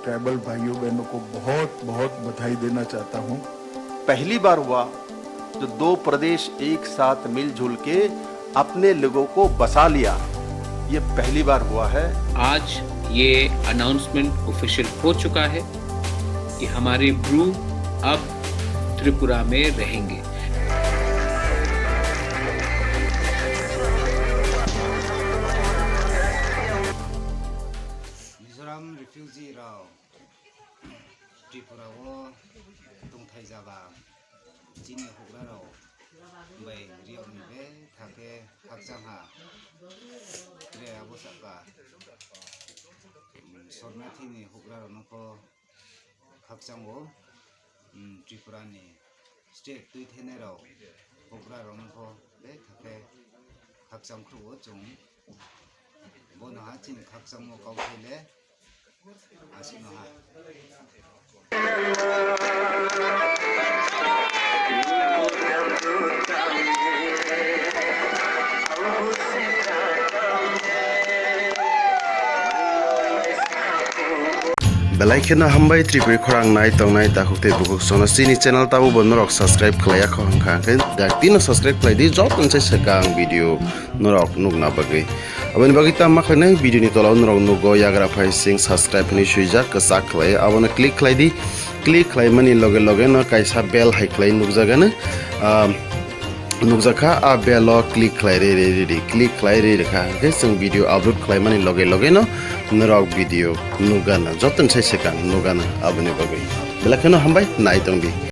Tribal भाइयों बहनों को बहुत बहुत बधाई देना चाहता हूँ। पहली बार हुआ जो दो प्रदेश एक साथ मिलजुल के अपने लोगों को बसा लिया, ये पहली बार हुआ है। आज ये अनाउंसमेंट ऑफिशियल हो चुका है कि हमारे ब्रू अब त्रिपुरा में रहेंगे। मिजोराम रिफ्यूजी राव त्रिपुरा वो दंथाय जाबा जिनि हग्रा राव बै रियाव निबे थाके हाकजांहा रे आबोसाका सरनाथिनि हग्रा रावनोखो हाकजांगो त्रिपुरानि स्टेट दुइथेने राव हग्रा रावनोखो बे थाके हाकजांखौ जों बोनहाचिन हाकजांमो काउथेले आसिनहा बेलाइखिना हामबाय त्रिपुरी खरां नाय तंनाय दाहुते बुकुक सोना सिनी चैनल ताबो बनरक सब्सक्राइब खलाया खंखा के दाक्तिनो सब्सक्राइब खलायदि जब मोनसे सकां भिडियो नरक नुगना बगै अबनि बगै ता माखने भिडियो नि तलाव नरक नुगो याग्रा फाइ सिंग सब्सक्राइब नि सुइजा कसा खलाय अबने क्लिक खलायदि क्लिक खलायमानि लगे लगे न कायसा बेल हाइ खलाय नुगजागानो नुगजाखा आ बेल क्लिक खलाय रे क्लिक खलाय रे रेखा के जों भिडियो अपलोड खलायमानि लगे लगे न नरक भिडियो नुगाना जतन से सकां नुगाना अबनि बगै बेलाखनो हामबाय नाय तंबि।